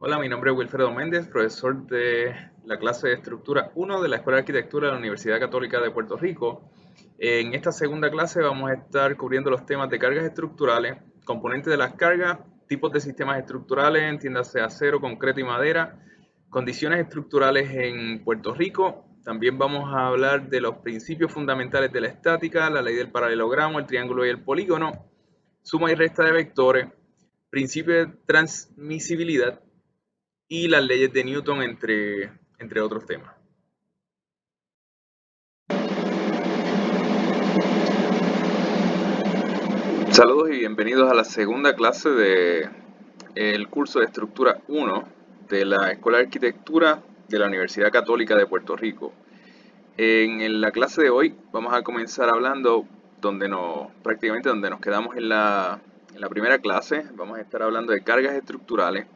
Hola, mi nombre es Wilfredo Méndez, profesor de la clase de Estructura 1 de la Escuela de Arquitectura de la Universidad Católica de Puerto Rico. En esta segunda clase vamos a estar cubriendo los temas de cargas estructurales, componentes de las cargas, tipos de sistemas estructurales, entiéndase acero, concreto y madera, condiciones estructurales en Puerto Rico. También vamos a hablar de los principios fundamentales de la estática, la ley del paralelogramo, el triángulo y el polígono, suma y resta de vectores, principio de transmisibilidad y las leyes de Newton, entre otros temas. Saludos y bienvenidos a la segunda clase del curso de Estructura 1 de la Escuela de Arquitectura de la Universidad Católica de Puerto Rico. En la clase de hoy vamos a comenzar hablando prácticamente donde nos quedamos en la primera clase. Vamos a estar hablando de cargas estructurales.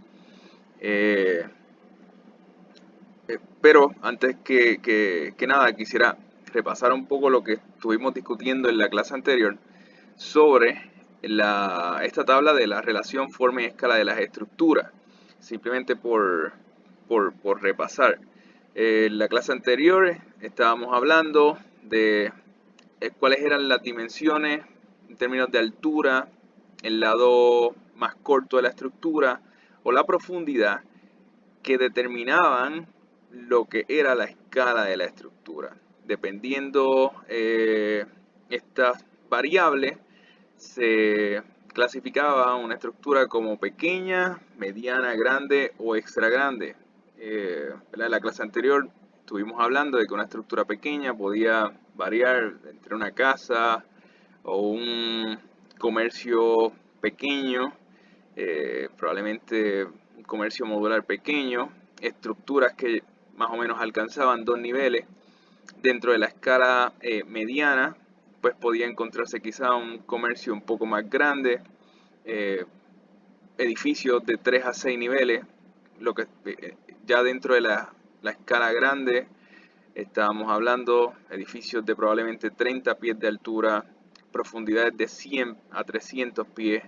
Pero antes que nada quisiera repasar un poco lo que estuvimos discutiendo en la clase anterior sobre esta tabla de la relación forma y escala de las estructuras, simplemente por repasar. En la clase anterior estábamos hablando de cuáles eran las dimensiones en términos de altura, el lado más corto de la estructura o la profundidad que determinaban lo que era la escala de la estructura. Dependiendo estas variables, se clasificaba una estructura como pequeña, mediana, grande o extra grande. En la clase anterior estuvimos hablando de que una estructura pequeña podía variar entre una casa o un comercio pequeño, probablemente un comercio modular pequeño, estructuras que más o menos alcanzaban 2 niveles. Dentro de la escala mediana, pues podía encontrarse quizá un comercio un poco más grande, eh, edificios de 3 a 6 niveles, lo que ya dentro de la escala grande estábamos hablando edificios de probablemente 30 pies de altura, profundidades de 100 a 300 pies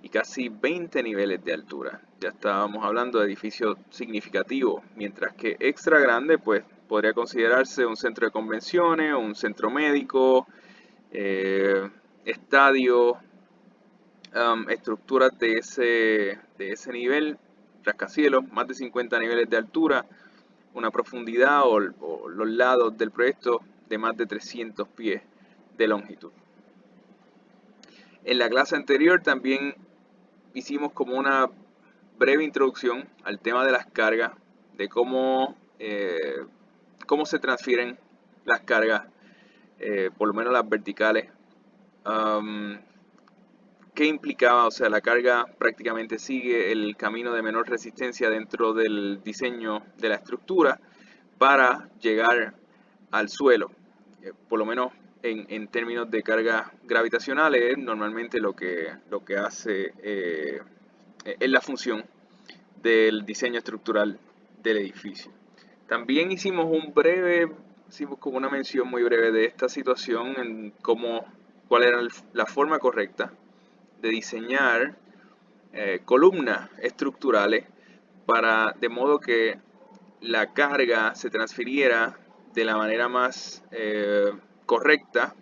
y casi 20 niveles de altura. Ya estábamos hablando de edificios significativos, mientras que extra grande pues podría considerarse un centro de convenciones, un centro médico, estadio, estructuras de ese nivel, rascacielos, más de 50 niveles de altura, una profundidad o los lados del proyecto de más de 300 pies de longitud. En la clase anterior también hicimos como una breve introducción al tema de las cargas, de cómo se transfieren las cargas, por lo menos las verticales. ¿Qué implicaba? O sea, la carga prácticamente sigue el camino de menor resistencia dentro del diseño de la estructura para llegar al suelo. Por lo menos en términos de cargas gravitacionales, normalmente lo que hace es la función del diseño estructural del edificio. También hicimos como una mención muy breve de esta situación, en cuál era la forma correcta de diseñar columnas estructurales de modo que la carga se transfiriera de la manera más correcta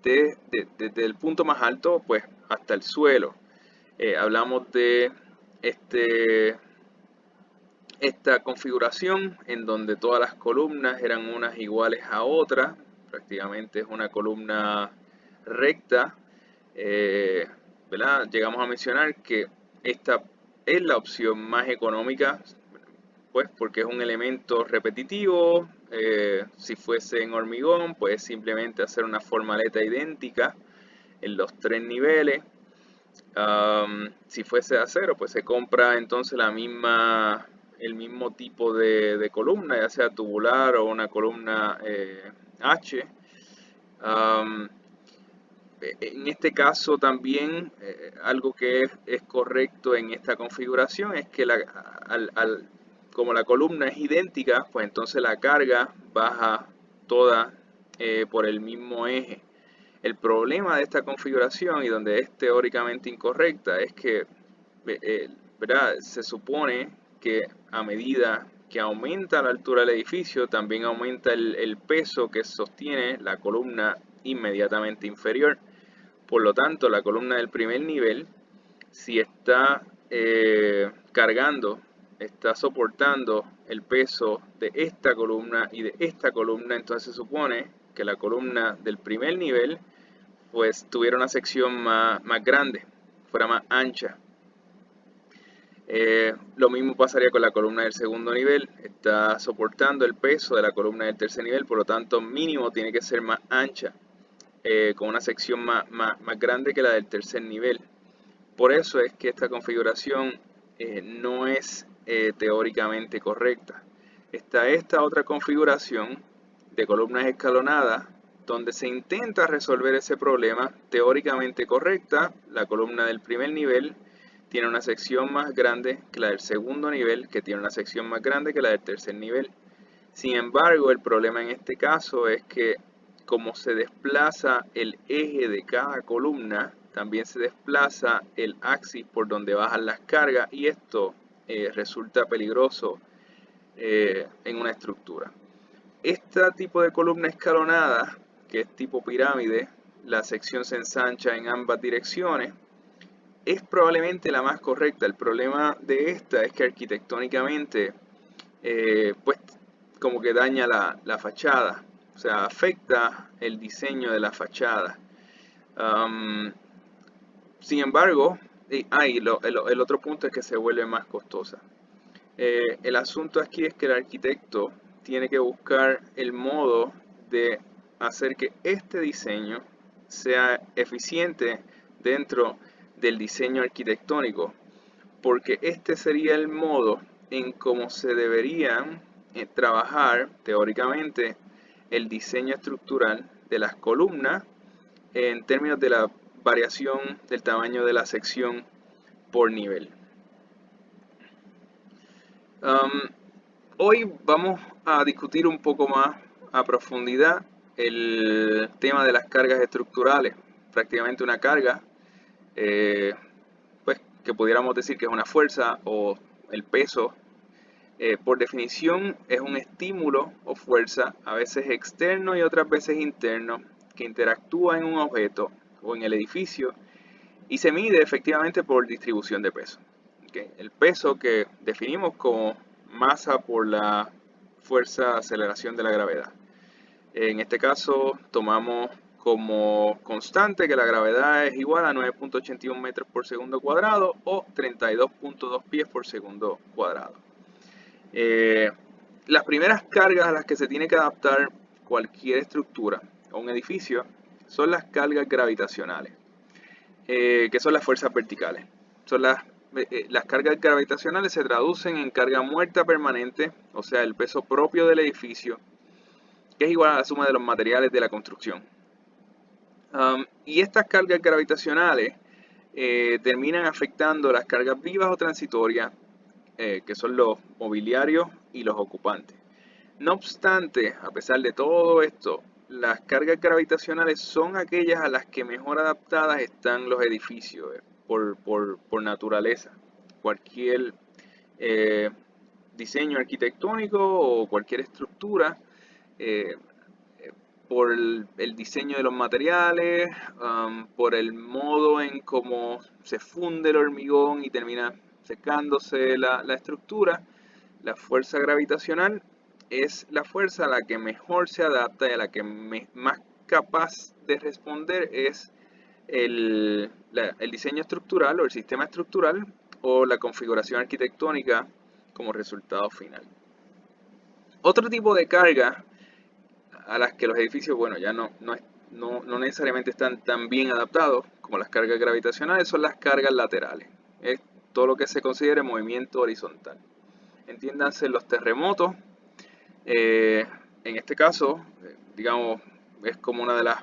desde el punto más alto pues hasta el suelo. Hablamos de esta configuración en donde todas las columnas eran unas iguales a otras, prácticamente es una columna recta, ¿verdad? Llegamos a mencionar que esta es la opción más económica, pues porque es un elemento repetitivo. Si fuese en hormigón, pues simplemente hacer una formaleta idéntica en los 3 niveles. Si fuese de acero, pues se compra entonces el mismo tipo de columna, ya sea tubular o una columna H. En este caso también algo que es correcto en esta configuración es que como la columna es idéntica, pues entonces la carga baja toda por el mismo eje. El problema de esta configuración y donde es teóricamente incorrecta es que ¿verdad? Se supone que a medida que aumenta la altura del edificio, también aumenta el peso que sostiene la columna inmediatamente inferior. Por lo tanto, la columna del primer nivel, si está cargando, está soportando el peso de esta columna y de esta columna, entonces se supone que la columna del primer nivel pues tuviera una sección más grande, fuera más ancha. Lo mismo pasaría con la columna del segundo nivel, está soportando el peso de la columna del tercer nivel, por lo tanto mínimo tiene que ser más ancha, con una sección más grande que la del tercer nivel. Por eso es que esta configuración no es teóricamente correcta. Está esta otra configuración de columnas escalonadas donde se intenta resolver ese problema teóricamente correcta. La columna del primer nivel tiene una sección más grande que la del segundo nivel, que tiene una sección más grande que la del tercer nivel. Sin embargo, el problema en este caso es que como se desplaza el eje de cada columna, también se desplaza el axis por donde bajan las cargas y esto resulta peligroso en una estructura. Este tipo de columna escalonada, que es tipo pirámide, la sección se ensancha en ambas direcciones, es probablemente la más correcta. El problema de esta es que arquitectónicamente, pues como que daña la fachada, o sea, afecta el diseño de la fachada. Sin embargo, el otro punto es que se vuelve más costosa. El asunto aquí es que el arquitecto tiene que buscar el modo de hacer que este diseño sea eficiente dentro del diseño arquitectónico, porque este sería el modo en cómo se deberían trabajar teóricamente el diseño estructural de las columnas en términos de la variación del tamaño de la sección por nivel. Hoy vamos a discutir un poco más a profundidad el tema de las cargas estructurales. Prácticamente una carga, pues que pudiéramos decir que es una fuerza o el peso, por definición es un estímulo o fuerza, a veces externo y otras veces interno, que interactúa en un objeto o en el edificio y se mide efectivamente por distribución de peso. ¿Okay? El peso que definimos como masa por la fuerza de aceleración de la gravedad. En este caso tomamos como constante que la gravedad es igual a 9.81 metros por segundo cuadrado o 32.2 pies por segundo cuadrado. Las primeras cargas a las que se tiene que adaptar cualquier estructura o un edificio son las cargas gravitacionales, que son las fuerzas verticales. Son las cargas gravitacionales se traducen en carga muerta permanente, o sea, el peso propio del edificio, que es igual a la suma de los materiales de la construcción. Y estas cargas gravitacionales terminan afectando las cargas vivas o transitorias, que son los mobiliarios y los ocupantes. No obstante, a pesar de todo esto, las cargas gravitacionales son aquellas a las que mejor adaptadas están los edificios por naturaleza. Cualquier diseño arquitectónico o cualquier estructura, por el diseño de los materiales, por el modo en cómo se funde el hormigón y termina secándose la estructura, la fuerza gravitacional es la fuerza a la que mejor se adapta y a la que más capaz de responder es el diseño estructural o el sistema estructural o la configuración arquitectónica como resultado final. Otro tipo de carga a las que los edificios, bueno, ya no necesariamente están tan bien adaptados como las cargas gravitacionales, son las cargas laterales. Es todo lo que se considere movimiento horizontal. Entiéndanse los terremotos. En este caso, digamos, es como una de las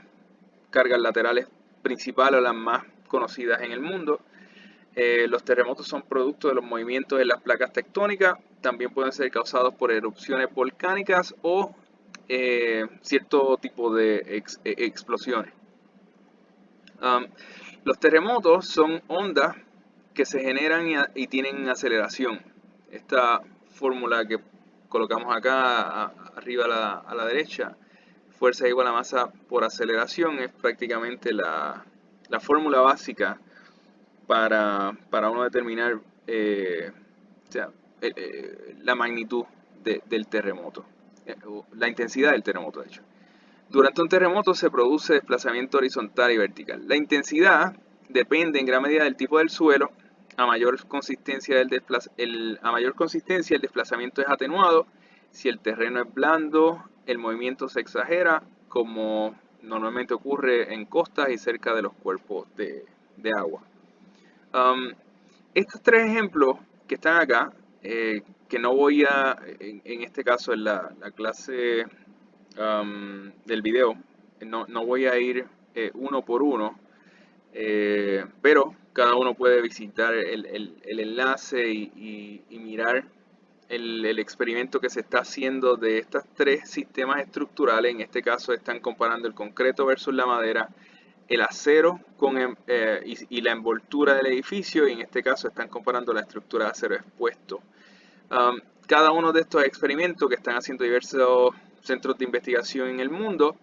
cargas laterales principales o las más conocidas en el mundo. Los terremotos son producto de los movimientos en las placas tectónicas. También pueden ser causados por erupciones volcánicas o cierto tipo de explosiones. Los terremotos son ondas que se generan y tienen aceleración. Esta fórmula que colocamos acá arriba a la derecha, fuerza igual a masa por aceleración, es prácticamente la fórmula básica para uno determinar o sea, la magnitud del terremoto, la intensidad del terremoto, de hecho. Durante un terremoto se produce desplazamiento horizontal y vertical. La intensidad depende en gran medida del tipo del suelo. A mayor consistencia, a mayor consistencia el desplazamiento es atenuado. Si el terreno es blando, el movimiento se exagera, como normalmente ocurre en costas y cerca de los cuerpos de agua. Estos tres ejemplos que están acá, que no voy en este caso en la clase del video, no voy a ir uno por uno, pero cada uno puede visitar el enlace y mirar el experimento que se está haciendo de estos tres sistemas estructurales. En este caso están comparando el concreto versus la madera, el acero y la envoltura del edificio, y en este caso están comparando la estructura de acero expuesto. Cada uno de estos experimentos que están haciendo diversos centros de investigación en el mundo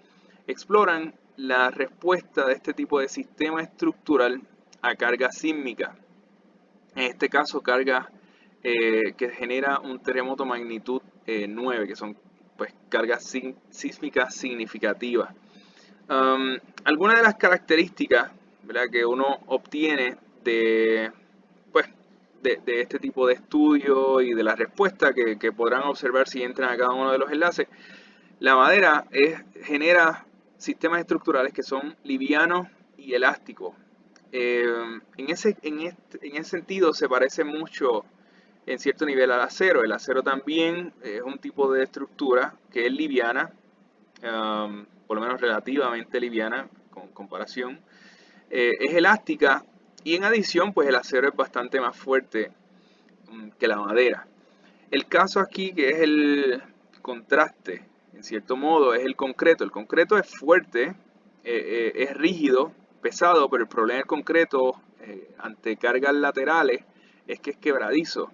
exploran la respuesta de este tipo de sistema estructural a carga sísmica. En este caso, carga que genera un terremoto magnitud 9, que son pues cargas sísmicas significativas. Algunas de las características, ¿verdad?, que uno obtiene pues, de este tipo de estudio y de la respuesta que podrán observar si entran a cada uno de los enlaces. La madera genera sistemas estructurales que son livianos y elásticos. En ese sentido se parece mucho en cierto nivel al acero. El acero también es un tipo de estructura que es liviana, por lo menos relativamente liviana con comparación. Es elástica, y en adición pues el acero es bastante más fuerte que la madera. El caso aquí, que es el contraste, en cierto modo, es el concreto. El concreto es fuerte, es rígido, pesado, pero el problema del concreto ante cargas laterales es que es quebradizo.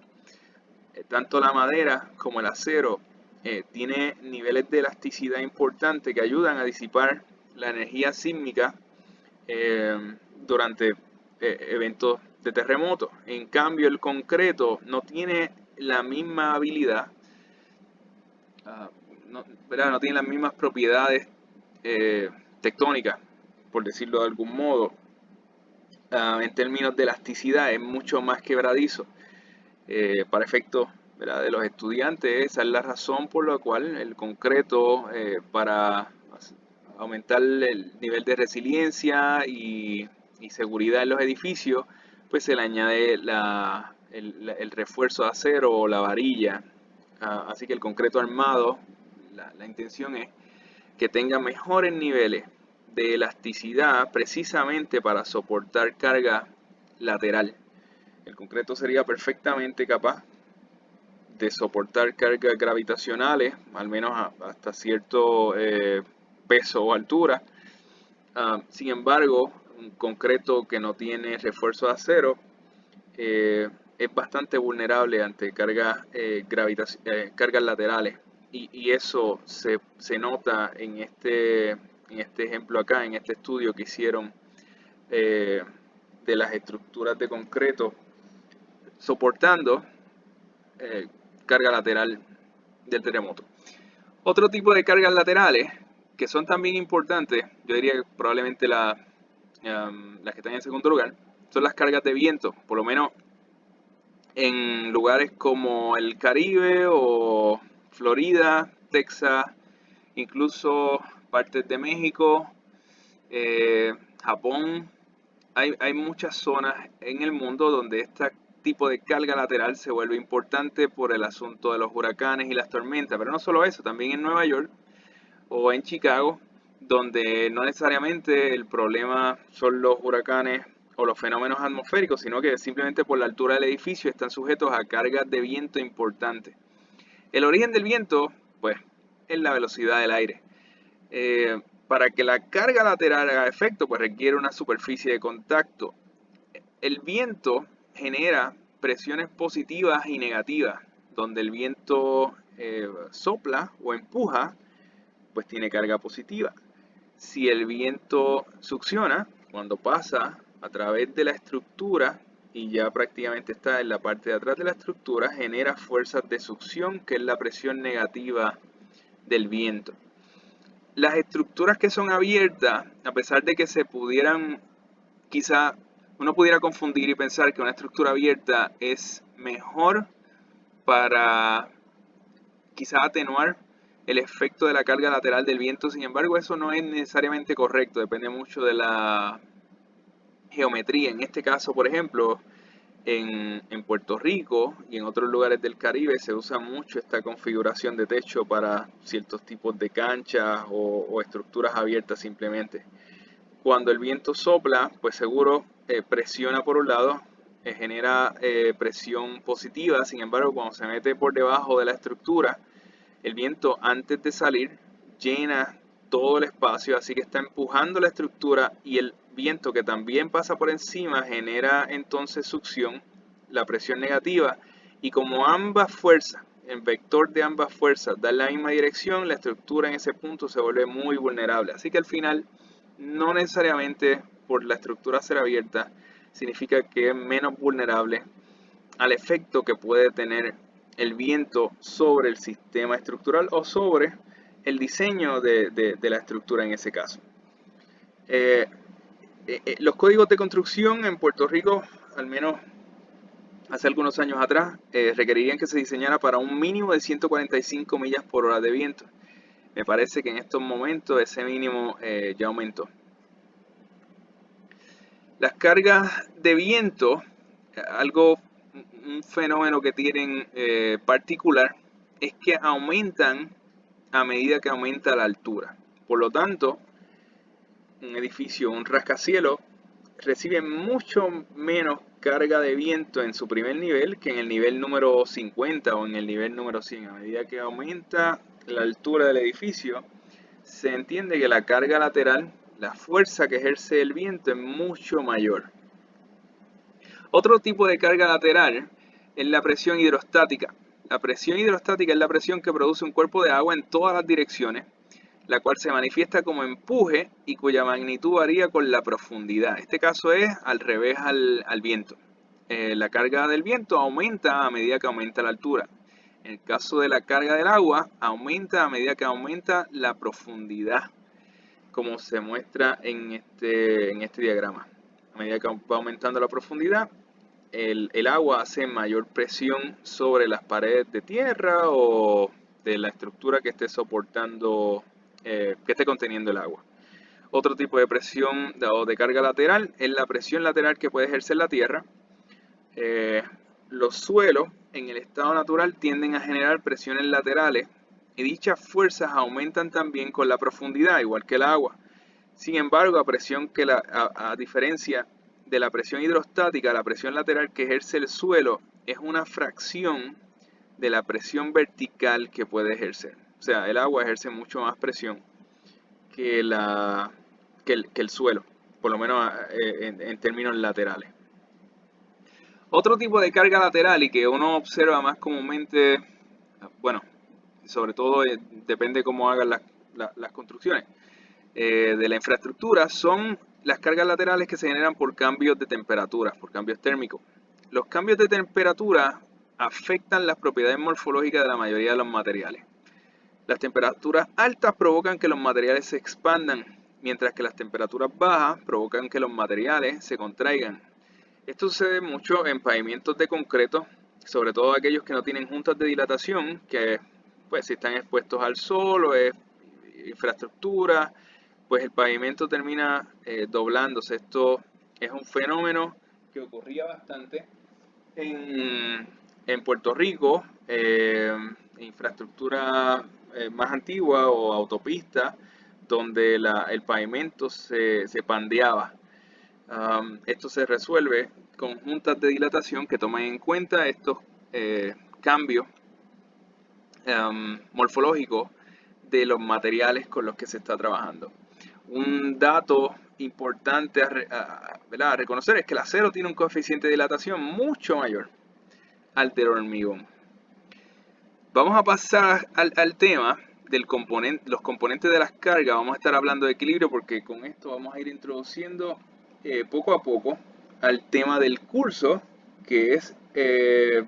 Tanto la madera como el acero tiene niveles de elasticidad importantes que ayudan a disipar la energía sísmica durante eventos de terremoto. En cambio, el concreto no tiene la misma habilidad, no tiene las mismas propiedades tectónicas, por decirlo de algún modo. En términos de elasticidad es mucho más quebradizo. Para efectos, ¿verdad?, de los estudiantes, esa es la razón por la cual el concreto, para aumentar el nivel de resiliencia y seguridad en los edificios, pues se le añade el refuerzo de acero o la varilla. Así que el concreto armado, la intención es que tenga mejores niveles de elasticidad precisamente para soportar carga lateral. El concreto sería perfectamente capaz de soportar cargas gravitacionales, al menos hasta cierto peso o altura. Sin embargo, un concreto que no tiene refuerzo de acero es bastante vulnerable ante cargas laterales. Y eso se nota en este ejemplo acá, en este estudio que hicieron de las estructuras de concreto soportando carga lateral del terremoto. Otro tipo de cargas laterales que son también importantes, yo diría que probablemente las que están en segundo lugar, son las cargas de viento. Por lo menos en lugares como el Caribe o Florida, Texas, incluso partes de México, Japón. Hay muchas zonas en el mundo donde este tipo de carga lateral se vuelve importante por el asunto de los huracanes y las tormentas. Pero no solo eso, también en Nueva York o en Chicago, donde no necesariamente el problema son los huracanes o los fenómenos atmosféricos, sino que simplemente por la altura del edificio están sujetos a cargas de viento importantes. El origen del viento, pues, es la velocidad del aire. Para que la carga lateral haga efecto, pues requiere una superficie de contacto. El viento genera presiones positivas y negativas, donde el viento sopla o empuja, pues tiene carga positiva. Si el viento succiona, cuando pasa a través de la estructura y ya prácticamente está en la parte de atrás de la estructura, genera fuerzas de succión, que es la presión negativa del viento. Las estructuras que son abiertas, a pesar de que se pudieran, quizá uno pudiera confundir y pensar que una estructura abierta es mejor para quizá atenuar el efecto de la carga lateral del viento. Sin embargo, eso no es necesariamente correcto, depende mucho de la geometría. En este caso, por ejemplo, en Puerto Rico y en otros lugares del Caribe se usa mucho esta configuración de techo para ciertos tipos de canchas o estructuras abiertas simplemente. Cuando el viento sopla, pues seguro presiona por un lado, genera presión positiva. Sin embargo, cuando se mete por debajo de la estructura, el viento antes de salir llena todo el espacio, así que está empujando la estructura, y el viento que también pasa por encima genera entonces succión, la presión negativa, y como ambas fuerzas, el vector de ambas fuerzas da en la misma dirección, la estructura en ese punto se vuelve muy vulnerable. Así que al final, no necesariamente por la estructura ser abierta significa que es menos vulnerable al efecto que puede tener el viento sobre el sistema estructural o sobre el diseño de la estructura en ese caso. Los códigos de construcción en Puerto Rico, al menos hace algunos años atrás, requerirían que se diseñara para un mínimo de 145 millas por hora de viento. Me parece que en estos momentos ese mínimo ya aumentó. Las cargas de viento, un fenómeno que tienen particular, es que aumentan a medida que aumenta la altura. Por lo tanto, un edificio, un rascacielos, recibe mucho menos carga de viento en su primer nivel que en el nivel número 50 o en el nivel número 100. A medida que aumenta la altura del edificio, se entiende que la carga lateral, la fuerza que ejerce el viento, es mucho mayor. Otro tipo de carga lateral es la presión hidrostática. La presión hidrostática es la presión que produce un cuerpo de agua en todas las direcciones, la cual se manifiesta como empuje y cuya magnitud varía con la profundidad. Este caso es al revés al viento. La carga del viento aumenta a medida que aumenta la altura. En el caso de la carga del agua, aumenta a medida que aumenta la profundidad, como se muestra en este diagrama. A medida que va aumentando la profundidad, el agua hace mayor presión sobre las paredes de tierra o de la estructura que esté soportando, que esté conteniendo el agua. Otro tipo de presión o de carga lateral es la presión lateral que puede ejercer la tierra. Los suelos en el estado natural tienden a generar presiones laterales y dichas fuerzas aumentan también con la profundidad, igual que el agua. Sin embargo, a diferencia de la presión hidrostática, la presión lateral que ejerce el suelo es una fracción de la presión vertical que puede ejercer. O sea, el agua ejerce mucho más presión que el suelo, por lo menos en términos laterales. Otro tipo de carga lateral y que uno observa más comúnmente, bueno, sobre todo depende cómo hagan las construcciones de la infraestructura, son las cargas laterales que se generan por cambios de temperatura, por cambios térmicos. Los cambios de temperatura afectan las propiedades morfológicas de la mayoría de los materiales. Las temperaturas altas provocan que los materiales se expandan, mientras que las temperaturas bajas provocan que los materiales se contraigan. Esto sucede mucho en pavimentos de concreto, sobre todo aquellos que no tienen juntas de dilatación, que pues si están expuestos al sol o es infraestructura, pues el pavimento termina doblándose. Esto es un fenómeno que ocurría bastante en Puerto Rico, infraestructura más antigua o autopista, donde el pavimento se pandeaba. Esto se resuelve con juntas de dilatación que toman en cuenta estos cambios morfológicos de los materiales con los que se está trabajando. Un dato importante a reconocer es que el acero tiene un coeficiente de dilatación mucho mayor del hormigón. Vamos a pasar al tema del los componentes de las cargas. Vamos a estar hablando de equilibrio porque con esto vamos a ir introduciendo poco a poco al tema del curso, que es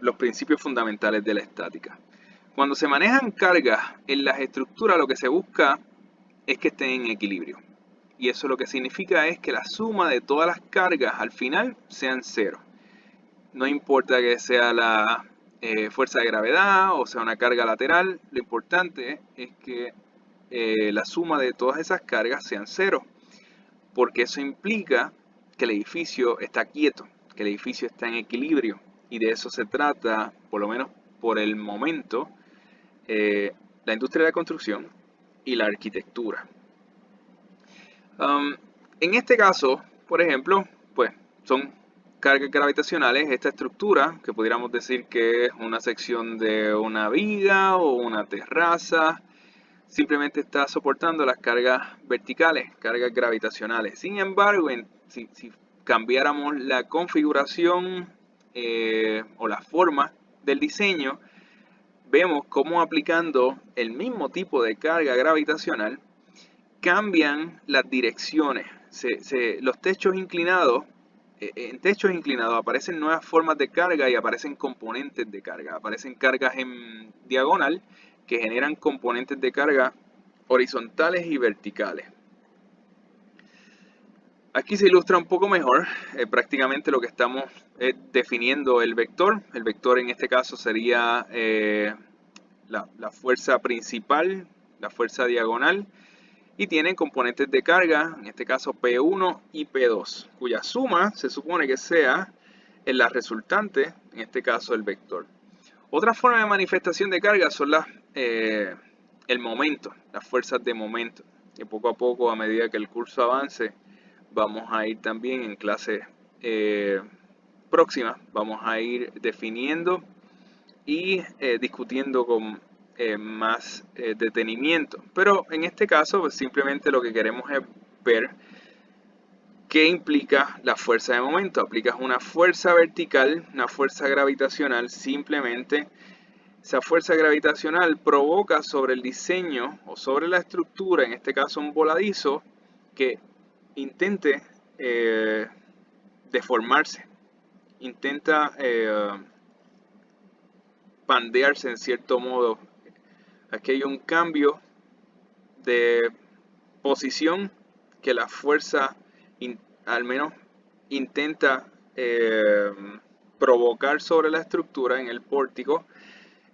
los principios fundamentales de la estática. Cuando se manejan cargas en las estructuras, lo que se busca es que estén en equilibrio. Y eso lo que significa es que la suma de todas las cargas al final sean cero. No importa que sea la fuerza de gravedad o sea una carga lateral, lo importante es que la suma de todas esas cargas sean cero, porque eso implica que el edificio está quieto, que el edificio está en equilibrio, y de eso se trata, por lo menos por el momento, la industria de la construcción y la arquitectura. En este caso, por ejemplo, pues son cargas gravitacionales. Esta estructura, que pudiéramos decir que es una sección de una viga o una terraza, simplemente está soportando las cargas verticales, cargas gravitacionales. Sin embargo, si cambiáramos la configuración o la forma del diseño, vemos cómo aplicando el mismo tipo de carga gravitacional cambian las direcciones. Los techos inclinados, en techos inclinados aparecen nuevas formas de carga y aparecen componentes de carga. Aparecen cargas en diagonal que generan componentes de carga horizontales y verticales. Aquí se ilustra un poco mejor, prácticamente lo que estamos definiendo el vector. El vector en este caso sería la fuerza principal, la fuerza diagonal, y tienen componentes de carga, en este caso P1 y P2, cuya suma se supone que sea en la resultante, en este caso el vector. Otra forma de manifestación de carga son el momento, las fuerzas de momento, que poco a poco, a medida que el curso avance, vamos a ir también en clases próximas, vamos a ir definiendo y discutiendo con más detenimiento. Pero en este caso, pues simplemente lo que queremos es ver qué implica la fuerza de momento. Aplicas una fuerza vertical, una fuerza gravitacional, simplemente esa fuerza gravitacional provoca sobre el diseño o sobre la estructura, en este caso un voladizo, que intente deformarse, intenta pandearse en cierto modo. Aquí hay un cambio de posición que la fuerza al menos intenta provocar sobre la estructura en el pórtico.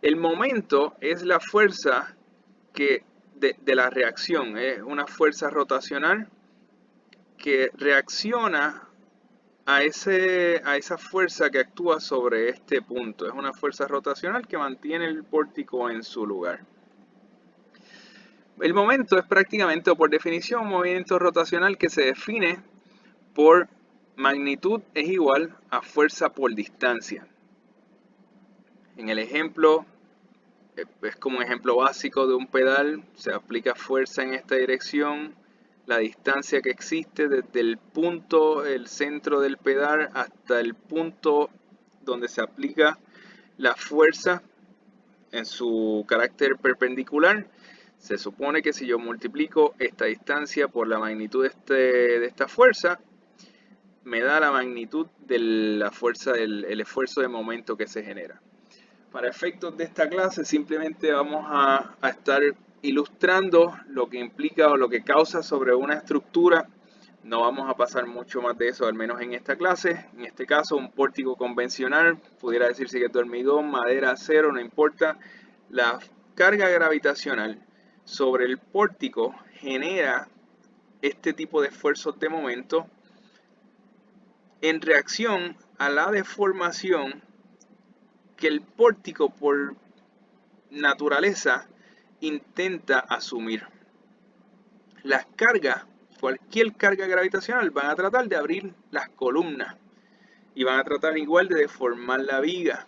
El momento es la fuerza de la reacción, es una fuerza rotacional que reacciona a esa fuerza que actúa sobre este punto. Es una fuerza rotacional que mantiene el pórtico en su lugar. El momento es prácticamente, o por definición, un movimiento rotacional que se define por magnitud es igual a fuerza por distancia. En el ejemplo, es como un ejemplo básico de un pedal, se aplica fuerza en esta dirección, la distancia que existe desde el punto, el centro del pedal, hasta el punto donde se aplica la fuerza en su carácter perpendicular. Se supone que si yo multiplico esta distancia por la magnitud de esta fuerza, me da la magnitud de la fuerza, el esfuerzo de momento que se genera. Para efectos de esta clase simplemente vamos a estar ilustrando lo que implica o lo que causa sobre una estructura. No vamos a pasar mucho más de eso, al menos en esta clase. En este caso, un pórtico convencional, pudiera decirse que es de hormigón, madera, acero, no importa. La carga gravitacional sobre el pórtico genera este tipo de esfuerzos de momento en reacción a la deformación que el pórtico por naturaleza intenta asumir. Las cargas, cualquier carga gravitacional, van a tratar de abrir las columnas y van a tratar igual de deformar la viga.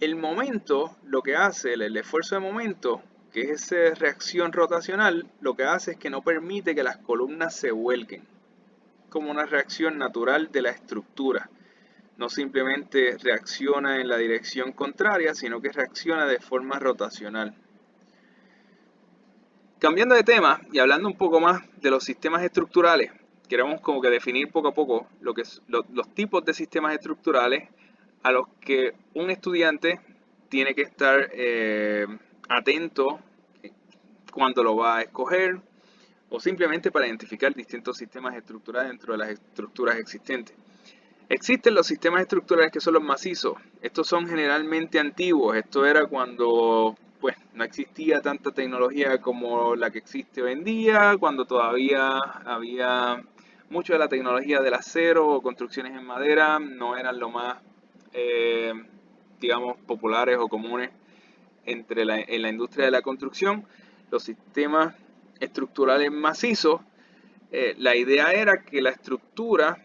El momento, lo que hace, el esfuerzo de momento, que es esa reacción rotacional, lo que hace es que no permite que las columnas se vuelquen, como una reacción natural de la estructura. no simplemente reacciona en la dirección contraria, sino que reacciona de forma rotacional. Cambiando de tema y hablando un poco más de los sistemas estructurales, queremos como que definir poco a poco los tipos de sistemas estructurales a los que un estudiante tiene que estar atento cuando lo va a escoger o simplemente para identificar distintos sistemas estructurales dentro de las estructuras existentes. Existen los sistemas estructurales que son los macizos. Estos son generalmente antiguos. Esto era cuando pues no existía tanta tecnología como la que existe hoy en día, cuando todavía había mucho de la tecnología del acero o construcciones en madera, no eran lo más, digamos, populares o comunes en la industria de la construcción. Los sistemas estructurales macizos, la idea era que la estructura,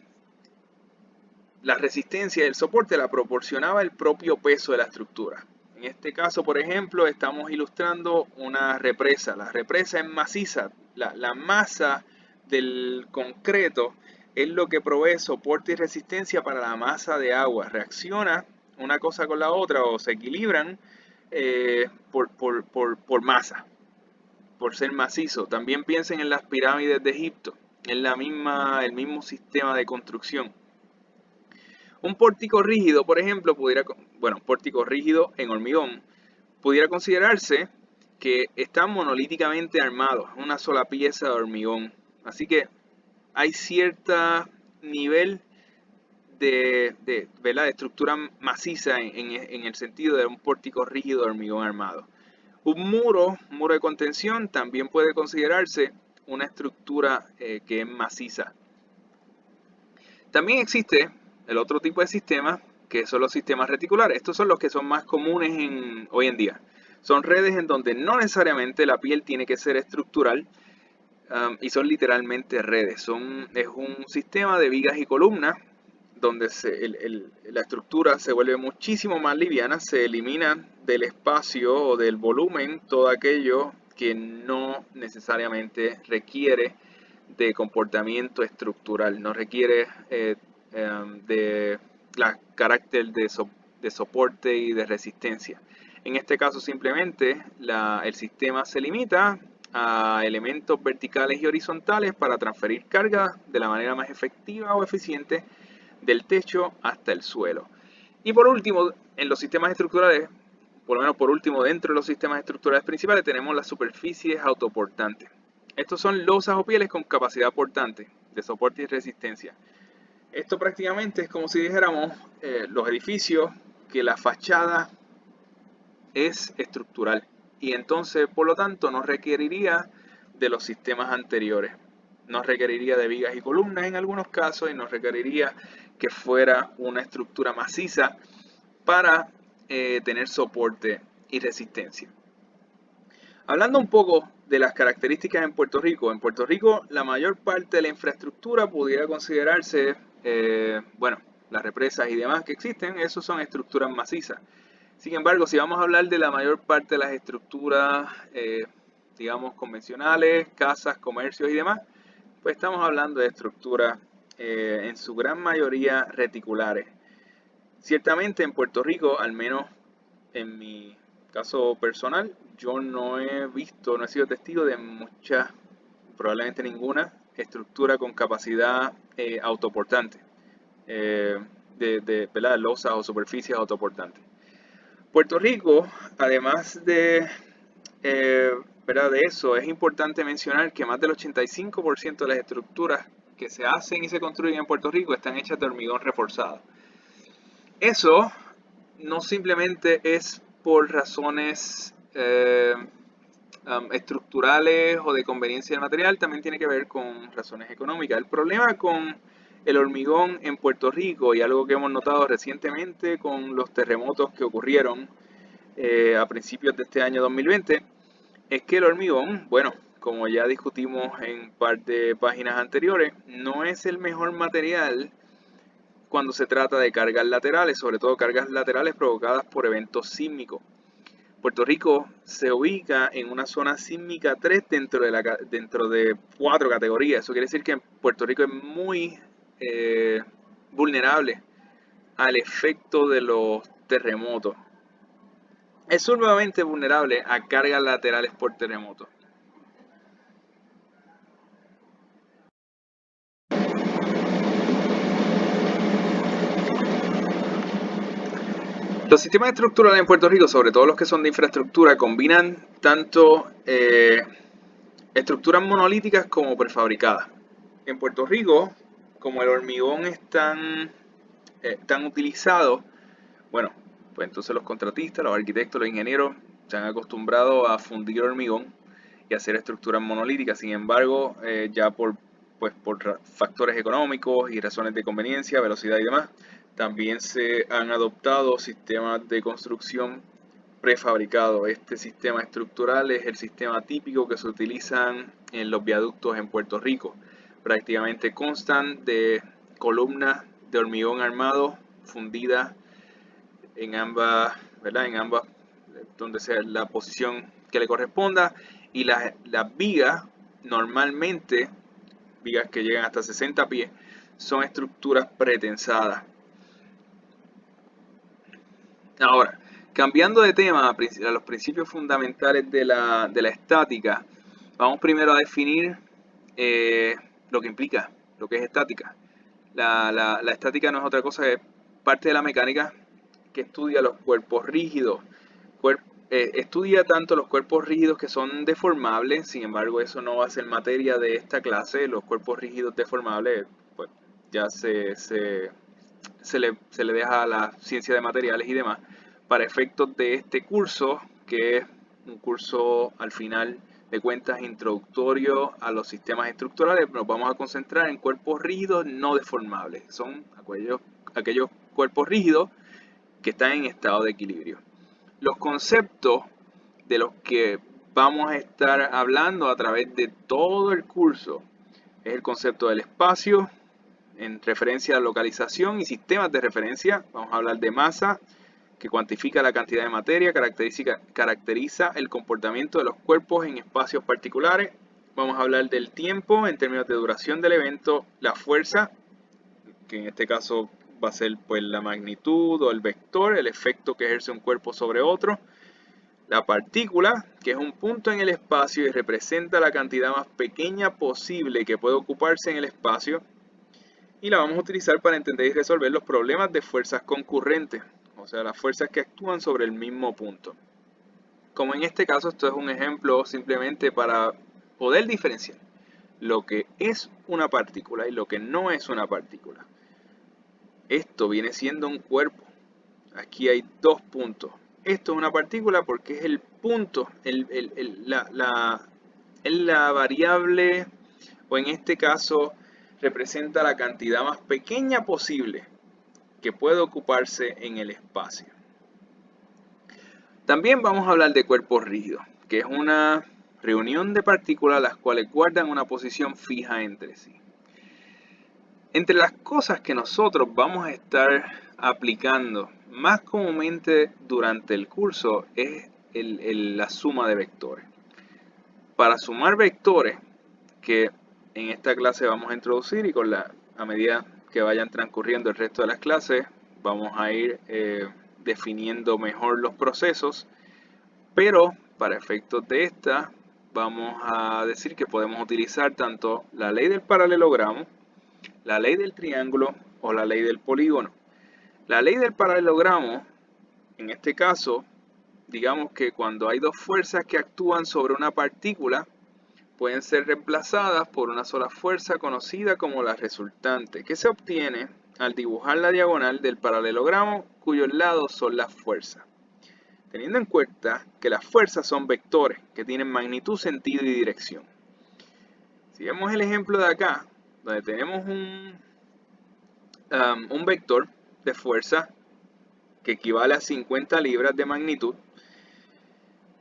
la resistencia y el soporte la proporcionaba el propio peso de la estructura. En este caso, por ejemplo, estamos ilustrando una represa. La represa es maciza. La masa del concreto es lo que provee soporte y resistencia para la masa de agua. Reacciona una cosa con la otra o se equilibran por masa, por ser macizo. También piensen en las pirámides de Egipto. Es el mismo sistema de construcción. Un pórtico rígido, por ejemplo, un pórtico rígido en hormigón, pudiera considerarse que está monolíticamente armado, una sola pieza de hormigón. Así que hay cierto nivel ¿verdad?, de estructura maciza en el sentido de un pórtico rígido de hormigón armado. Un muro de contención, también puede considerarse una estructura que es maciza. También existe el otro tipo de sistemas, que son los sistemas reticulares. Estos son los que son más comunes hoy en día. Son redes en donde no necesariamente la piel tiene que ser estructural, y son literalmente redes. Es un sistema de vigas y columnas donde la estructura se vuelve muchísimo más liviana, se elimina del espacio o del volumen todo aquello que no necesariamente requiere de comportamiento estructural, no requiere de carácter de soporte y de resistencia. En este caso simplemente el sistema se limita a elementos verticales y horizontales para transferir carga de la manera más efectiva o eficiente del techo hasta el suelo. Y por último, en los sistemas estructurales, por lo menos por último dentro de los sistemas estructurales principales, tenemos las superficies autoportantes. Estos son losas o pieles con capacidad portante, de soporte y resistencia. Esto prácticamente es como si dijéramos los edificios que la fachada es estructural y entonces por lo tanto no requeriría de los sistemas anteriores. No requeriría de vigas y columnas en algunos casos y no requeriría que fuera una estructura maciza para tener soporte y resistencia. Hablando un poco de las características en Puerto Rico la mayor parte de la infraestructura pudiera considerarse, las represas y demás que existen, esos son estructuras macizas. Sin embargo, si vamos a hablar de la mayor parte de las estructuras, digamos, convencionales, casas, comercios y demás, pues estamos hablando de estructuras en su gran mayoría reticulares. Ciertamente en Puerto Rico, al menos en mi caso personal, yo no he sido testigo de muchas, probablemente ninguna, estructura con capacidad autoportante, ¿verdad?, losas o superficies autoportantes. Puerto Rico, además ¿verdad?, de eso, es importante mencionar que más del 85% de las estructuras que se hacen y se construyen en Puerto Rico están hechas de hormigón reforzado. Eso no simplemente es por razones estructurales o de conveniencia del material, también tiene que ver con razones económicas. El problema con el hormigón en Puerto Rico, y algo que hemos notado recientemente con los terremotos que ocurrieron a principios de este año 2020, es que el hormigón, bueno, como ya discutimos en un par de páginas anteriores, no es el mejor material cuando se trata de cargas laterales, sobre todo cargas laterales provocadas por eventos sísmicos. Puerto Rico se ubica en una zona sísmica 3 dentro de 4 categorías. Eso quiere decir que Puerto Rico es muy vulnerable al efecto de los terremotos. Es sumamente vulnerable a cargas laterales por terremoto. Los sistemas estructurales en Puerto Rico, sobre todo los que son de infraestructura, combinan tanto estructuras monolíticas como prefabricadas. En Puerto Rico, como el hormigón es tan utilizado, bueno, pues entonces los contratistas, los arquitectos, los ingenieros se han acostumbrado a fundir hormigón y hacer estructuras monolíticas. Sin embargo, ya por factores económicos y razones de conveniencia, velocidad y demás, también se han adoptado sistemas de construcción prefabricados. Este sistema estructural es el sistema típico que se utilizan en los viaductos en Puerto Rico. Prácticamente constan de columnas de hormigón armado fundidas en ambas, ¿verdad? En ambas, donde sea la posición que le corresponda, y las vigas, normalmente vigas que llegan hasta 60 pies, son estructuras pretensadas. Ahora, cambiando de tema a los principios fundamentales de la estática, vamos primero a definir lo que implica, lo que es estática. La estática no es otra cosa que parte de la mecánica que estudia los cuerpos rígidos. Estudia tanto los cuerpos rígidos que son deformables, sin embargo eso no va a ser materia de esta clase. Los cuerpos rígidos deformables pues ya se le deja a la ciencia de materiales y demás. Para efectos de este curso, que es un curso al final de cuentas introductorio a los sistemas estructurales, nos vamos a concentrar en cuerpos rígidos no deformables. Son aquellos cuerpos rígidos que están en estado de equilibrio. Los conceptos de los que vamos a estar hablando a través de todo el curso es el concepto del espacio en referencia a localización y sistemas de referencia. Vamos a hablar de masa, que cuantifica la cantidad de materia, caracteriza el comportamiento de los cuerpos en espacios particulares. Vamos a hablar del tiempo en términos de duración del evento, la fuerza, que en este caso va a ser pues la magnitud o el vector, el efecto que ejerce un cuerpo sobre otro. La partícula, que es un punto en el espacio y representa la cantidad más pequeña posible que puede ocuparse en el espacio. Y la vamos a utilizar para entender y resolver los problemas de fuerzas concurrentes, o sea, las fuerzas que actúan sobre el mismo punto. Como en este caso, esto es un ejemplo simplemente para poder diferenciar lo que es una partícula y lo que no es una partícula. Esto viene siendo un cuerpo. Aquí hay dos puntos. Esto es una partícula porque es el punto, la variable, o en este caso representa la cantidad más pequeña posible que puede ocuparse en el espacio. También vamos a hablar de cuerpos rígidos, que es una reunión de partículas las cuales guardan una posición fija entre sí. Entre las cosas que nosotros vamos a estar aplicando más comúnmente durante el curso es la suma de vectores. Para sumar vectores, que en esta clase vamos a introducir y a medida que vayan transcurriendo el resto de las clases, vamos a ir definiendo mejor los procesos, pero para efectos de esta, vamos a decir que podemos utilizar tanto la ley del paralelogramo, la ley del triángulo o la ley del polígono. La ley del paralelogramo, en este caso, digamos que cuando hay dos fuerzas que actúan sobre una partícula, pueden ser reemplazadas por una sola fuerza conocida como la resultante, que se obtiene al dibujar la diagonal del paralelogramo cuyos lados son las fuerzas. Teniendo en cuenta que las fuerzas son vectores que tienen magnitud, sentido y dirección. Si vemos el ejemplo de acá, donde tenemos un vector de fuerza que equivale a 50 libras de magnitud,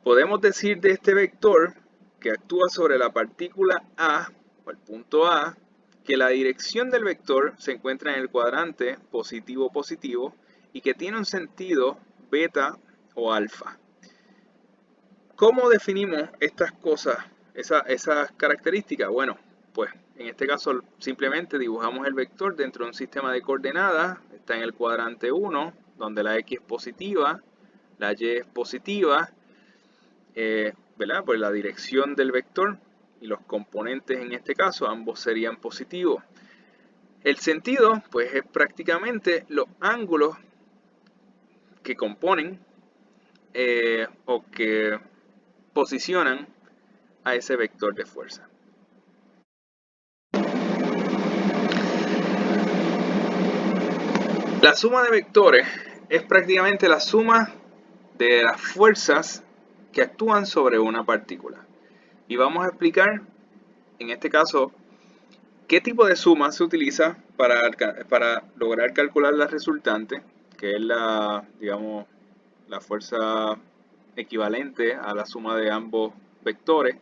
podemos decir de este vector que actúa sobre la partícula A, o el punto A, que la dirección del vector se encuentra en el cuadrante positivo-positivo y que tiene un sentido beta o alfa. ¿Cómo definimos estas cosas, esas características? Bueno, pues En este caso simplemente dibujamos el vector dentro de un sistema de coordenadas. Está en el cuadrante 1, donde la X es positiva, la Y es positiva, ¿verdad? Pues la dirección del vector y los componentes en este caso, ambos serían positivos. El sentido, pues, es prácticamente los ángulos que componen o que posicionan a ese vector de fuerza. La suma de vectores es prácticamente la suma de las fuerzas que actúan sobre una partícula. Y vamos a explicar, en este caso, qué tipo de suma se utiliza para lograr calcular la resultante, que es digamos, la fuerza equivalente a la suma de ambos vectores.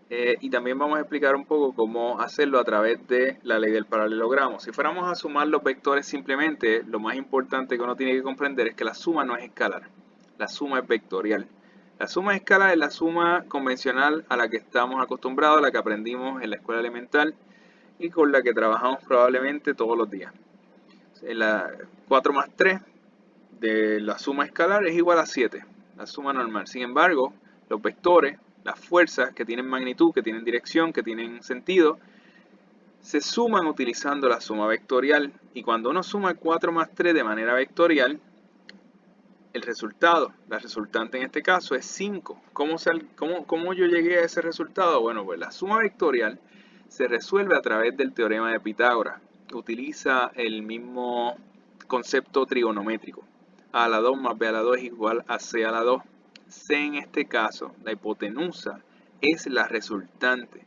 Y también vamos a explicar un poco cómo hacerlo a través de la ley del paralelogramo. Si fuéramos a sumar los vectores simplemente, lo más importante que uno tiene que comprender es que la suma no es escalar, la suma es vectorial. La suma escalar es la suma convencional a la que estamos acostumbrados, a la que aprendimos en la escuela elemental y con la que trabajamos probablemente todos los días. La 4 más 3 de la suma escalar es igual a 7, la suma normal. Sin embargo, los vectores, las fuerzas que tienen magnitud, que tienen dirección, que tienen sentido, se suman utilizando la suma vectorial. Y cuando uno suma 4 más 3 de manera vectorial, el resultado, la resultante en este caso es 5. ¿Cómo yo llegué a ese resultado? Bueno, pues la suma vectorial se resuelve a través del teorema de Pitágoras, que utiliza el mismo concepto trigonométrico. A a la 2 más b a la 2 es igual a c a la 2. C en este caso, la hipotenusa, es la resultante.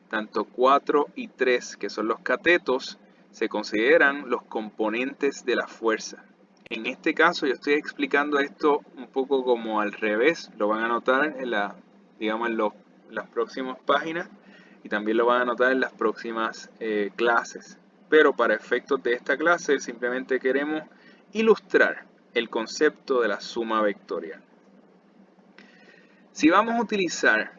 Tanto 4 y 3, que son los catetos, se consideran los componentes de la fuerza. En este caso yo estoy explicando esto un poco como al revés, lo van a notar en digamos en las próximas páginas y también lo van a notar en las próximas clases. Pero para efectos de esta clase simplemente queremos ilustrar el concepto de la suma vectorial. Si vamos a utilizar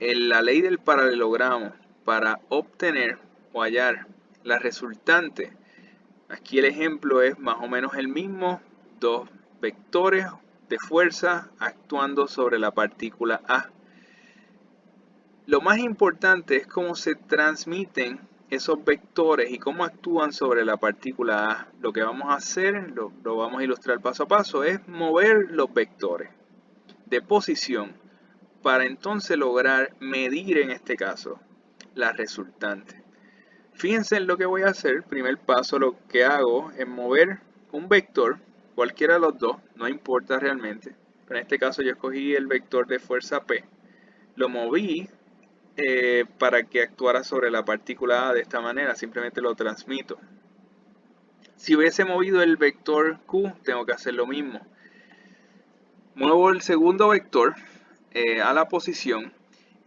la ley del paralelogramo para obtener o hallar la resultante, aquí el ejemplo es más o menos el mismo, dos vectores de fuerza actuando sobre la partícula A. Lo más importante es cómo se transmiten esos vectores y cómo actúan sobre la partícula A. Lo que vamos a hacer, lo vamos a ilustrar paso a paso, es mover los vectores de posición para entonces lograr medir en este caso la resultante. Fíjense en lo que voy a hacer. Primer paso, lo que hago es mover un vector, cualquiera de los dos, no importa realmente. Pero en este caso yo escogí el vector de fuerza P. Lo moví para que actuara sobre la partícula A de esta manera, simplemente lo transmito. Si hubiese movido el vector Q, tengo que hacer lo mismo. Muevo el segundo vector a la posición.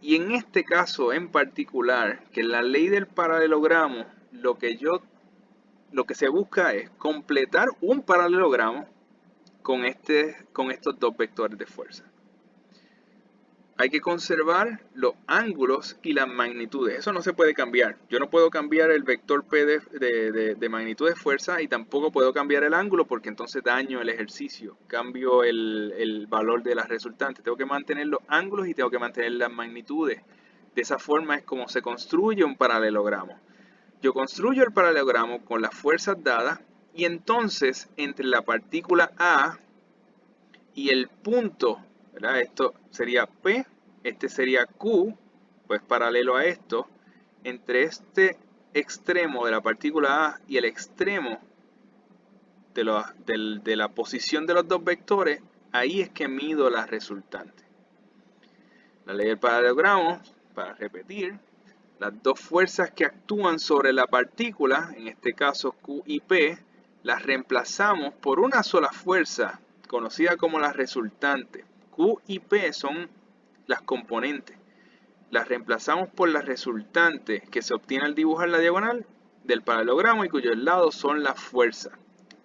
Y en este caso en particular, que en la ley del paralelogramo, lo que se busca es completar un paralelogramo con estos dos vectores de fuerza. Hay que conservar los ángulos y las magnitudes. Eso no se puede cambiar. Yo no puedo cambiar el vector P de magnitud de fuerza y tampoco puedo cambiar el ángulo porque entonces daño el ejercicio. Cambio el valor de las resultantes. Tengo que mantener los ángulos y tengo que mantener las magnitudes. De esa forma es como se construye un paralelogramo. Yo construyo el paralelogramo con las fuerzas dadas y entonces entre la partícula A y el punto, ¿verdad? Esto sería P, este sería Q, pues paralelo a esto, entre este extremo de la partícula A y el extremo de la posición de los dos vectores, ahí es que mido la resultante. La ley del paralelogramo, para repetir, las dos fuerzas que actúan sobre la partícula, en este caso Q y P, las reemplazamos por una sola fuerza, conocida como la resultante. Q y P son las componentes. Las reemplazamos por la resultante que se obtiene al dibujar la diagonal del paralelogramo y cuyos lados son las fuerzas.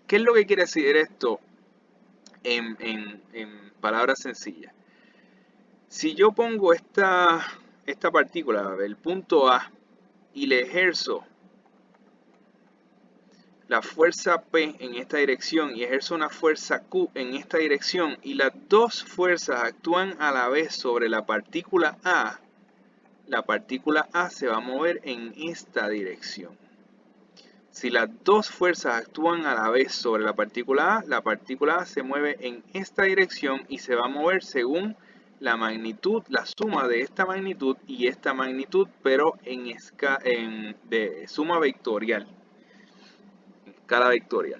¿Qué es lo que quiere decir esto en palabras sencillas? Si yo pongo esta partícula, el punto A, y le ejerzo la fuerza P en esta dirección y ejerzo una fuerza Q en esta dirección y las dos fuerzas actúan a la vez sobre la partícula A se va a mover en esta dirección. Si las dos fuerzas actúan a la vez sobre la partícula A se mueve en esta dirección y se va a mover según la magnitud, la suma de esta magnitud y esta magnitud, pero de suma vectorial, escala vectorial.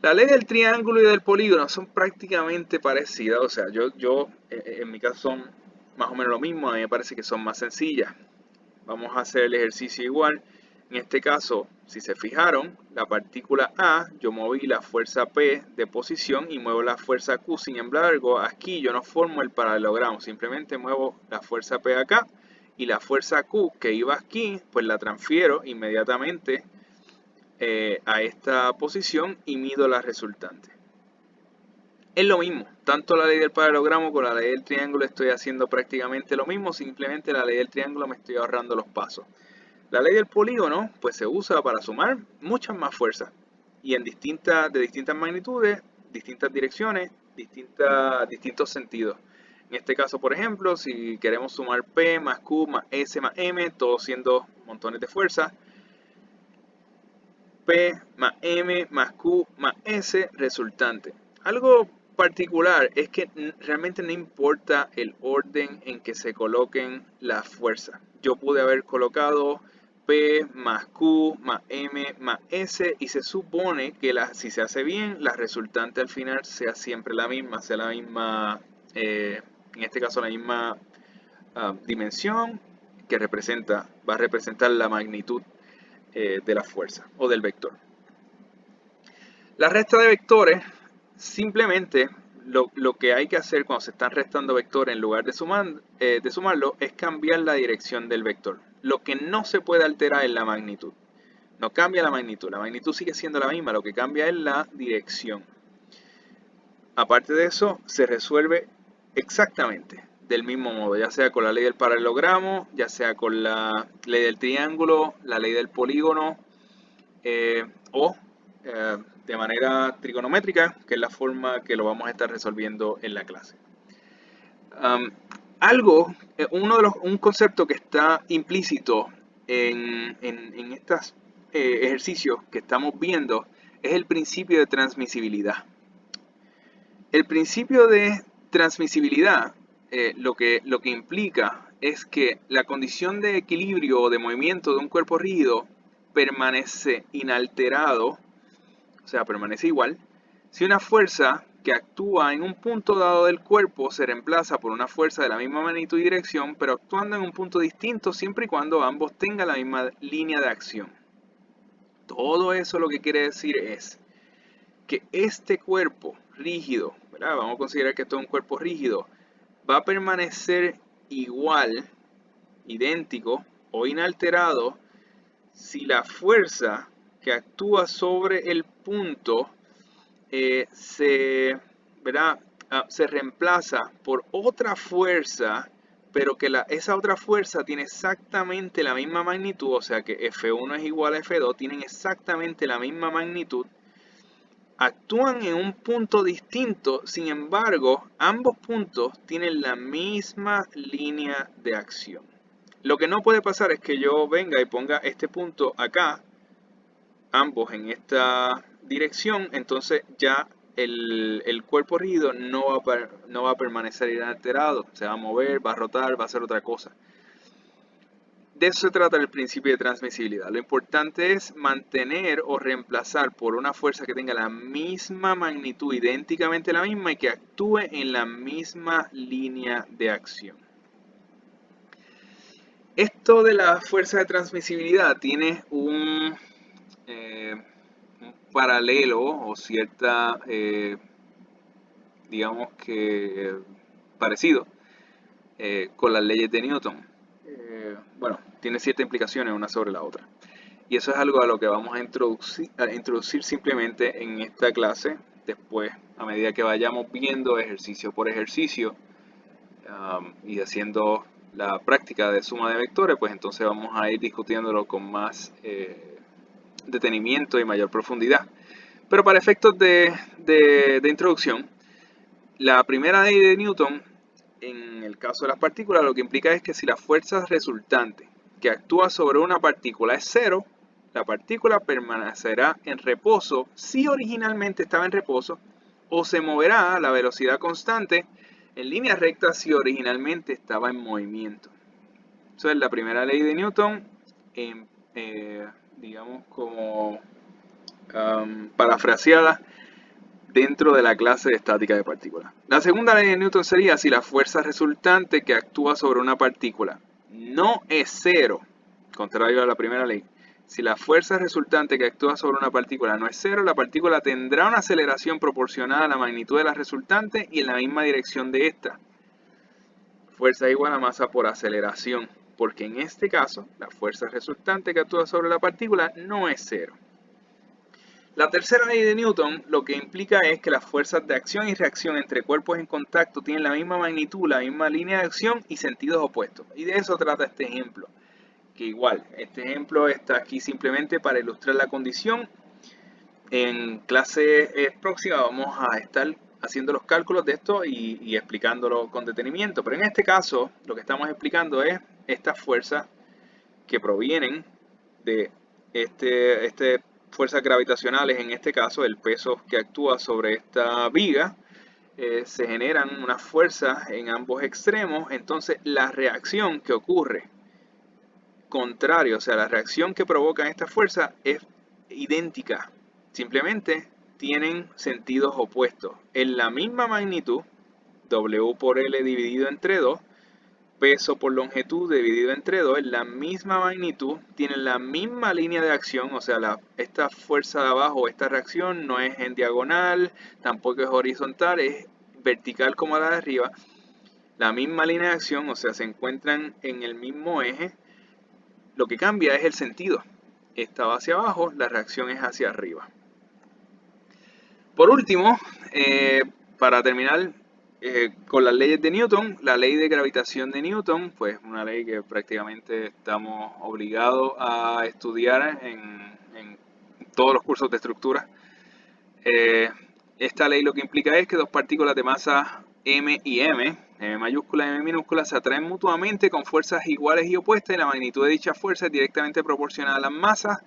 La ley del triángulo y del polígono son prácticamente parecidas, o sea, en mi caso son más o menos lo mismo, a mí me parece que son más sencillas. Vamos a hacer el ejercicio igual. En este caso, si se fijaron, la partícula A, yo moví la fuerza P de posición y muevo la fuerza Q. Sin embargo, aquí yo no formo el paralelogramo, simplemente muevo la fuerza P acá y la fuerza Q que iba aquí, pues la transfiero inmediatamente a esta posición y mido la resultante. Es lo mismo, tanto la ley del paralelogramo como la ley del triángulo estoy haciendo prácticamente lo mismo, simplemente la ley del triángulo me estoy ahorrando los pasos. La ley del polígono pues se usa para sumar muchas más fuerzas y de distintas magnitudes, distintas direcciones, distintos sentidos. En este caso, por ejemplo, si queremos sumar P más Q más S más M, todos siendo montones de fuerzas, P más M más Q más S resultante. Algo particular es que realmente no importa el orden en que se coloquen las fuerzas. Yo pude haber colocado P más Q más M más S y se supone que si se hace bien, la resultante al final sea siempre la misma, en este caso la misma dimensión que va a representar la magnitud de la fuerza o del vector. La resta de vectores, simplemente lo que hay que hacer cuando se están restando vectores en lugar de sumarlo es cambiar la dirección del vector. Lo que no se puede alterar es la magnitud. No cambia la magnitud sigue siendo la misma, lo que cambia es la dirección. Aparte de eso, se resuelve exactamente del mismo modo, ya sea con la ley del paralelogramo, ya sea con la ley del triángulo, la ley del polígono o de manera trigonométrica, que es la forma que lo vamos a estar resolviendo en la clase. Un concepto que está implícito en estos ejercicios que estamos viendo es el principio de transmisibilidad. El principio de transmisibilidad lo que implica es que la condición de equilibrio o de movimiento de un cuerpo rígido permanece inalterado, o sea, permanece igual, si una fuerza que actúa en un punto dado del cuerpo se reemplaza por una fuerza de la misma magnitud y dirección, pero actuando en un punto distinto siempre y cuando ambos tengan la misma línea de acción. Todo eso lo que quiere decir es que este cuerpo rígido, ¿verdad? Vamos a considerar que esto es un cuerpo rígido, va a permanecer igual, idéntico o inalterado si la fuerza que actúa sobre el punto se reemplaza por otra fuerza, pero que esa otra fuerza tiene exactamente la misma magnitud, o sea que F1 es igual a F2, tienen exactamente la misma magnitud, actúan en un punto distinto, sin embargo, ambos puntos tienen la misma línea de acción. Lo que no puede pasar es que yo venga y ponga este punto acá, ambos en esta dirección, entonces ya el cuerpo rígido no va a permanecer inalterado, se va a mover, va a rotar, va a hacer otra cosa. De eso se trata el principio de transmisibilidad. Lo importante es mantener o reemplazar por una fuerza que tenga la misma magnitud, idénticamente la misma, y que actúe en la misma línea de acción. Esto de la fuerza de transmisibilidad tiene un paralelo o cierta, digamos que parecido con las leyes de Newton. Bueno, tiene ciertas implicaciones una sobre la otra. Y eso es algo a lo que vamos a introducir simplemente en esta clase. Después, a medida que vayamos viendo ejercicio por ejercicio y haciendo la práctica de suma de vectores, pues entonces vamos a ir discutiéndolo con más detenimiento y mayor profundidad. Pero para efectos de introducción, la primera ley de Newton, en el caso de las partículas, lo que implica es que si la fuerza resultante que actúa sobre una partícula es cero, la partícula permanecerá en reposo si originalmente estaba en reposo, o se moverá a la velocidad constante en línea recta si originalmente estaba en movimiento. Eso es la primera ley de Newton, digamos como parafraseada dentro de la clase de estática de partículas. La segunda ley de Newton sería si la fuerza resultante que actúa sobre una partícula no es cero, contrario a la primera ley. Si la fuerza resultante que actúa sobre una partícula no es cero, la partícula tendrá una aceleración proporcional a la magnitud de la resultante y en la misma dirección de esta. Fuerza igual a masa por aceleración, porque en este caso la fuerza resultante que actúa sobre la partícula no es cero. La tercera ley de Newton lo que implica es que las fuerzas de acción y reacción entre cuerpos en contacto tienen la misma magnitud, la misma línea de acción y sentidos opuestos. Y de eso trata este ejemplo. Que igual, este ejemplo está aquí simplemente para ilustrar la condición. En clase próxima vamos a estar haciendo los cálculos de esto y explicándolo con detenimiento. Pero en este caso, lo que estamos explicando es estas fuerzas que provienen de fuerzas gravitacionales, en este caso el peso que actúa sobre esta viga, se generan unas fuerzas en ambos extremos, entonces la reacción que ocurre contrario, o sea, la reacción que provoca esta fuerza es idéntica, simplemente tienen sentidos opuestos. En la misma magnitud, W por L dividido entre 2, peso por longitud dividido entre 2, en la misma magnitud, tienen la misma línea de acción, o sea, esta fuerza de abajo, esta reacción no es en diagonal, tampoco es horizontal, es vertical como la de arriba, la misma línea de acción, o sea, se encuentran en el mismo eje, lo que cambia es el sentido, esta va hacia abajo, la reacción es hacia arriba. Por último, para terminar, con las leyes de Newton, la ley de gravitación de Newton, pues una ley que prácticamente estamos obligados a estudiar en todos los cursos de estructura. Esta ley lo que implica es que dos partículas de masa m y m mayúscula y m minúscula, se atraen mutuamente con fuerzas iguales y opuestas y la magnitud de dicha fuerza es directamente proporcional a las masas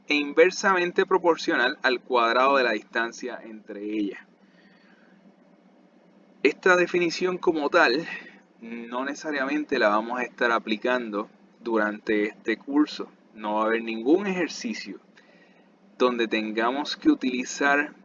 e inversamente proporcional al cuadrado de la distancia entre ellas. Esta definición como tal no necesariamente la vamos a estar aplicando durante este curso. No va a haber ningún ejercicio donde tengamos que utilizar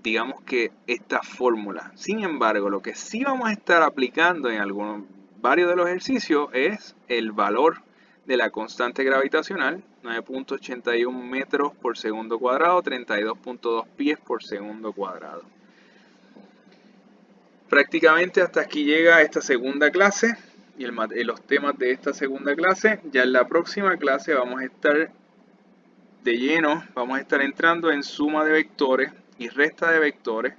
digamos que esta fórmula. Sin embargo, lo que sí vamos a estar aplicando en varios de los ejercicios es el valor de la constante gravitacional, 9.81 metros por segundo cuadrado, 32.2 pies por segundo cuadrado. Prácticamente hasta aquí llega esta segunda clase y los temas de esta segunda clase. Ya en la próxima clase vamos a estar de lleno, vamos a estar entrando en suma de vectores y resta de vectores.